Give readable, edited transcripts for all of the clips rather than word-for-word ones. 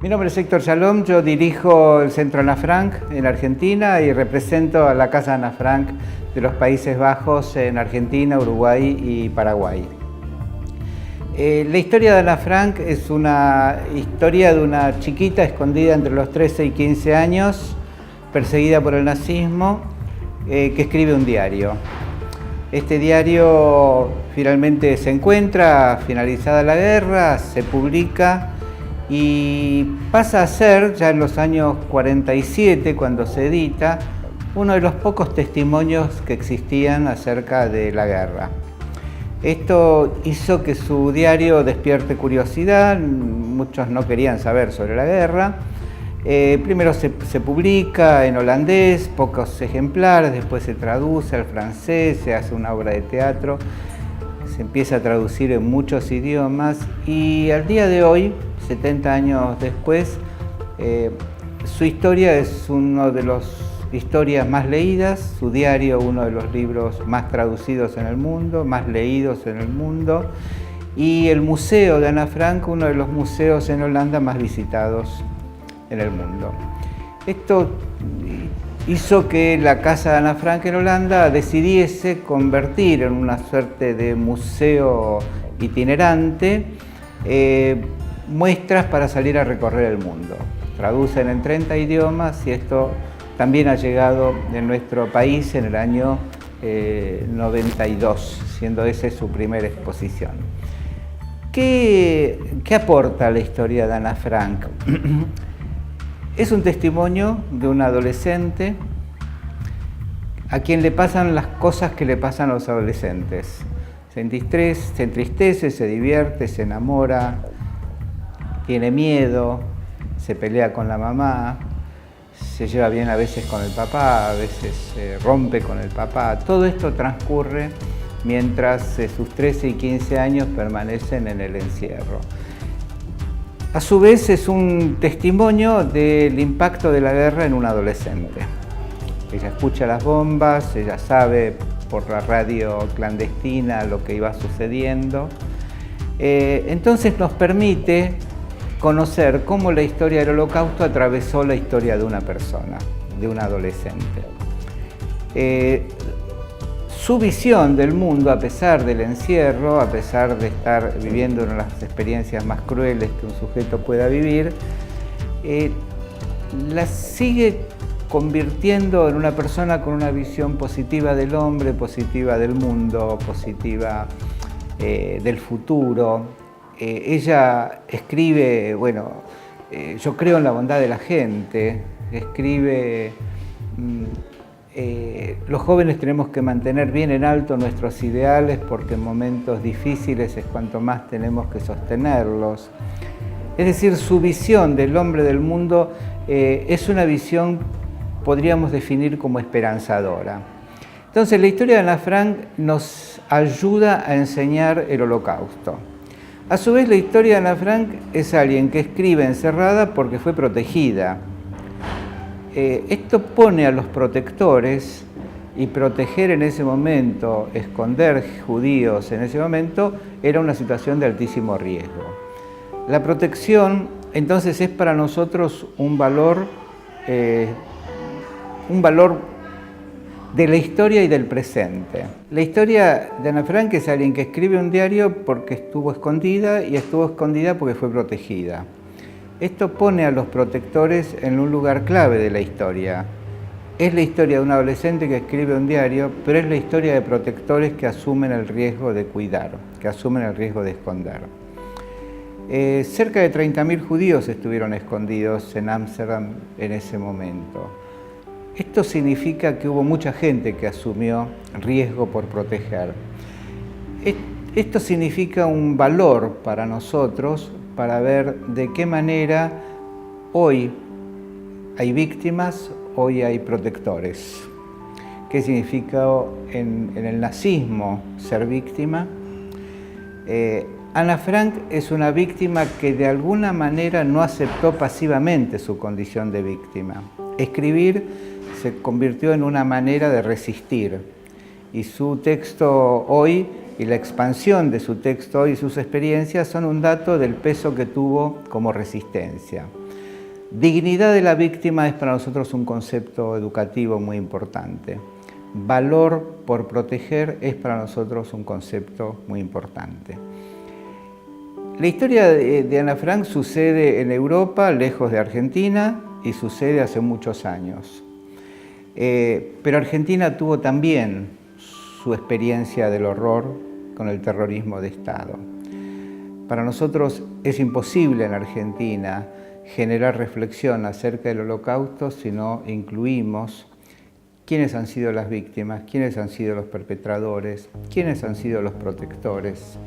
Mi nombre es Héctor Shalom, yo dirijo el Centro Ana Frank en Argentina y represento a la Casa Ana Frank de los Países Bajos en Argentina, Uruguay y Paraguay. La historia de Ana Frank es una historia de una chiquita escondida entre los 13 y 15 años, perseguida por el nazismo, que escribe un diario. Este diario finalmente se encuentra, finalizada la guerra, se publica y pasa a ser, ya en los años 47, cuando se edita, uno de los pocos testimonios que existían acerca de la guerra. Esto hizo que su diario despierte curiosidad, muchos no querían saber sobre la guerra. Primero se publica en holandés, pocos ejemplares, después se traduce al francés, se hace una obra de teatro, se empieza a traducir en muchos idiomas y al día de hoy, 70 años después, su historia es una de las historias más leídas, su diario uno de los libros más traducidos en el mundo, más leídos en el mundo, y el museo de Ana Frank, uno de los museos en Holanda más visitados en el mundo. Esto hizo que la Casa de Ana Frank en Holanda decidiese convertir en una suerte de museo itinerante muestras para salir a recorrer el mundo. Traducen en 30 idiomas y esto también ha llegado en nuestro país en el año 92, siendo esa su primera exposición. ¿Qué aporta la historia de Ana Frank? Es un testimonio de un adolescente a quien le pasan las cosas que le pasan a los adolescentes. Se entristece, se divierte, se enamora, tiene miedo, se pelea con la mamá, se lleva bien a veces con el papá, a veces se rompe con el papá. Todo esto transcurre mientras sus 13 y 15 años permanecen en el encierro. A su vez es un testimonio del impacto de la guerra en un adolescente. Ella escucha las bombas, ella sabe por la radio clandestina lo que iba sucediendo. Entonces nos permite conocer cómo la historia del Holocausto atravesó la historia de una persona, de un adolescente. Su visión del mundo, a pesar del encierro, a pesar de estar viviendo una de las experiencias más crueles que un sujeto pueda vivir, la sigue convirtiendo en una persona con una visión positiva del hombre, positiva del mundo, positiva del futuro. Ella escribe, yo creo en la bondad de la gente, escribe, los jóvenes tenemos que mantener bien en alto nuestros ideales porque en momentos difíciles es cuanto más tenemos que sostenerlos. Es decir, su visión del hombre del mundo es una visión, podríamos definir como esperanzadora. Entonces, la historia de Ana Frank nos ayuda a enseñar el Holocausto. A su vez, la historia de Ana Frank es alguien que escribe encerrada porque fue protegida. Esto pone a los protectores, y proteger en ese momento, esconder judíos en ese momento, era una situación de altísimo riesgo. La protección, entonces, es para nosotros un valor de la historia y del presente. La historia de Ana Frank es alguien que escribe un diario porque estuvo escondida y estuvo escondida porque fue protegida. Esto pone a los protectores en un lugar clave de la historia. Es la historia de un adolescente que escribe un diario, pero es la historia de protectores que asumen el riesgo de cuidar, que asumen el riesgo de esconder. Cerca de 30.000 judíos estuvieron escondidos en Ámsterdam en ese momento. Esto significa que hubo mucha gente que asumió riesgo por proteger. Esto significa un valor para nosotros para ver de qué manera hoy hay víctimas, hoy hay protectores. ¿Qué significa en el nazismo ser víctima? Ana Frank es una víctima que de alguna manera no aceptó pasivamente su condición de víctima. Escribir se convirtió en una manera de resistir y su texto hoy y la expansión de su texto y sus experiencias son un dato del peso que tuvo como resistencia. Dignidad de la víctima es para nosotros un concepto educativo muy importante. Valor por proteger es para nosotros un concepto muy importante. La historia de Ana Frank sucede en Europa, lejos de Argentina, y sucede hace muchos años. Pero Argentina tuvo también su experiencia del horror con el terrorismo de Estado. Para nosotros es imposible en Argentina generar reflexión acerca del Holocausto si no incluimos quiénes han sido las víctimas, quiénes han sido los perpetradores, quiénes han sido los protectores,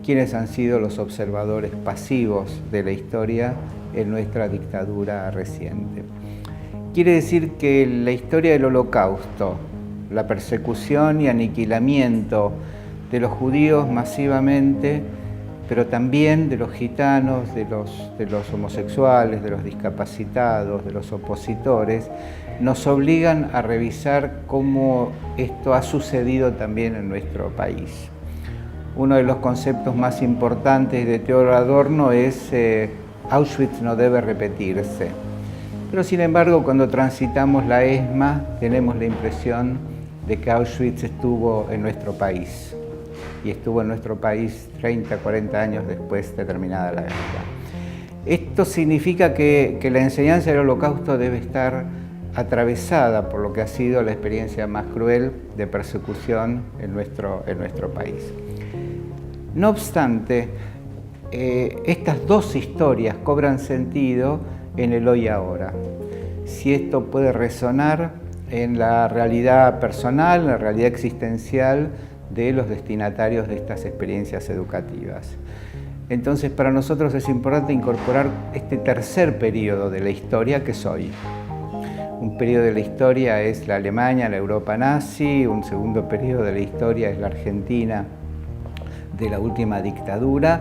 quiénes han sido los observadores pasivos de la historia en nuestra dictadura reciente. Quiere decir que la historia del Holocausto, la persecución y aniquilamiento de los judíos masivamente, pero también de los gitanos, de los homosexuales, de los discapacitados, de los opositores, nos obligan a revisar cómo esto ha sucedido también en nuestro país. Uno de los conceptos más importantes de Theodor Adorno es Auschwitz no debe repetirse. Pero sin embargo, cuando transitamos la ESMA, tenemos la impresión de que Auschwitz estuvo en nuestro país. Y estuvo en nuestro país 30, 40 años después de terminada la guerra. Esto significa que la enseñanza del Holocausto debe estar atravesada por lo que ha sido la experiencia más cruel de persecución en nuestro país. No obstante, estas dos historias cobran sentido en el hoy y ahora. Si esto puede resonar en la realidad personal, en la realidad existencial de los destinatarios de estas experiencias educativas. Entonces, para nosotros es importante incorporar este tercer periodo de la historia que es hoy. Un periodo de la historia es la Alemania, la Europa nazi, un segundo periodo de la historia es la Argentina de la última dictadura,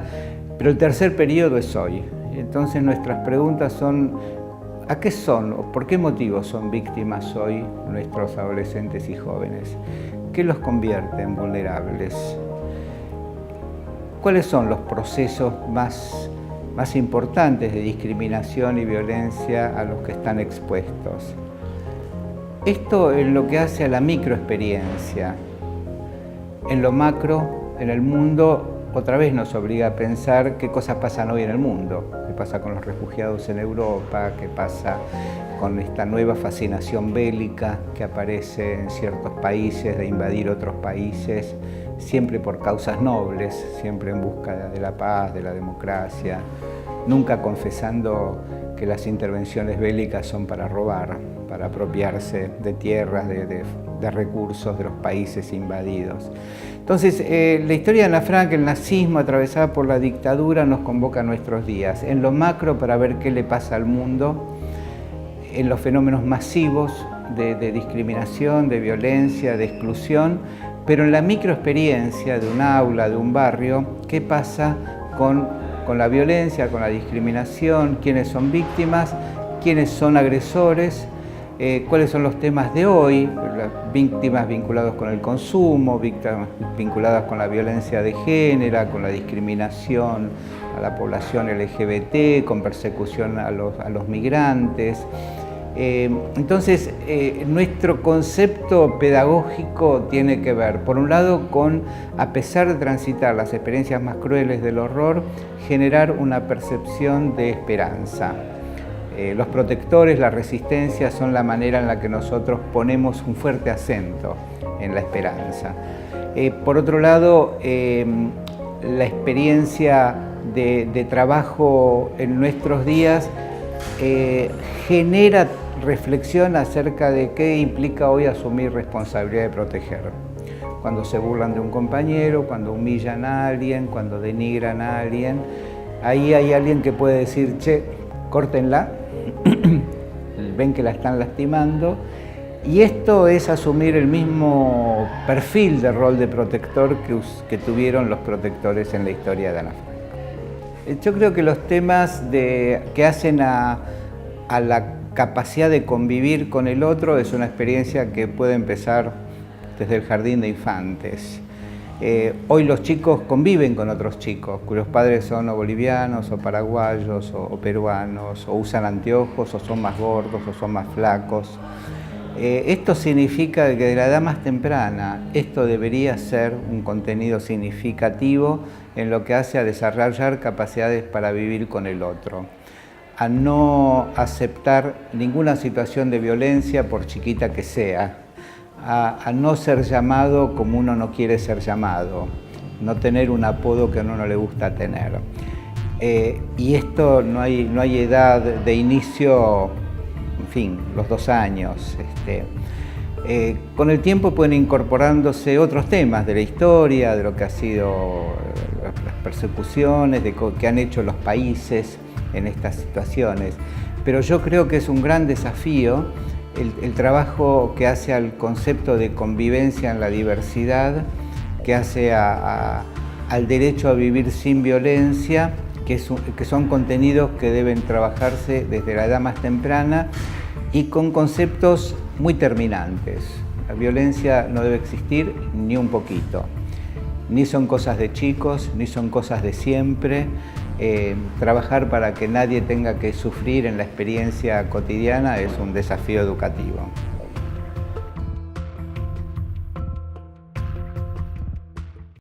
pero el tercer periodo es hoy. Entonces nuestras preguntas son: ¿a qué son o por qué motivos son víctimas hoy nuestros adolescentes y jóvenes? ¿Qué los convierte en vulnerables? ¿Cuáles son los procesos más importantes de discriminación y violencia a los que están expuestos? Esto es lo que hace a la microexperiencia. En lo macro, en el mundo, otra vez nos obliga a pensar qué cosas pasan hoy en el mundo, qué pasa con los refugiados en Europa, qué pasa con esta nueva fascinación bélica que aparece en ciertos países de invadir otros países, siempre por causas nobles, siempre en busca de la paz, de la democracia, nunca confesando que las intervenciones bélicas son para robar, para apropiarse de tierras, de recursos de los países invadidos. Entonces, la historia de Ana Frank, el nazismo atravesada por la dictadura, nos convoca a nuestros días. En lo macro, para ver qué le pasa al mundo, en los fenómenos masivos de discriminación, de violencia, de exclusión, pero en la microexperiencia de un aula, de un barrio, qué pasa con la violencia, con la discriminación, quiénes son víctimas, quiénes son agresores, cuáles son los temas de hoy, las víctimas vinculadas con el consumo, víctimas vinculadas con la violencia de género, con la discriminación a la población LGBT, con persecución a los migrantes. Entonces, nuestro concepto pedagógico tiene que ver, por un lado, con, a pesar de transitar las experiencias más crueles del horror, generar una percepción de esperanza. Los protectores, la resistencia, son la manera en la que nosotros ponemos un fuerte acento en la esperanza. Por otro lado, la experiencia de trabajo en nuestros días genera reflexión acerca de qué implica hoy asumir responsabilidad de proteger. Cuando se burlan de un compañero, cuando humillan a alguien, cuando denigran a alguien, ahí hay alguien que puede decir: che, córtenla, ven que la están lastimando, y esto es asumir el mismo perfil de rol de protector que tuvieron los protectores en la historia de Ana Frank. Yo creo que los temas que hacen a la capacidad de convivir con el otro es una experiencia que puede empezar desde el jardín de infantes. Hoy los chicos conviven con otros chicos, cuyos padres son o bolivianos, o paraguayos, o peruanos, o usan anteojos, o son más gordos, o son más flacos. Esto significa que de la edad más temprana, esto debería ser un contenido significativo en lo que hace a desarrollar capacidades para vivir con el otro, a no aceptar ninguna situación de violencia por chiquita que sea, a no ser llamado como uno no quiere ser llamado, no tener un apodo que a uno no le gusta tener. Y esto no hay edad de inicio, en fin, los 2 años. Con el tiempo pueden incorporándose otros temas de la historia, de lo que ha sido las persecuciones, de que han hecho los países en estas situaciones. Pero yo creo que es un gran desafío el trabajo que hace al concepto de convivencia en la diversidad, que hace al derecho a vivir sin violencia, que son contenidos que deben trabajarse desde la edad más temprana y con conceptos muy terminantes. La violencia no debe existir ni un poquito. Ni son cosas de chicos, ni son cosas de siempre. Trabajar para que nadie tenga que sufrir en la experiencia cotidiana es un desafío educativo.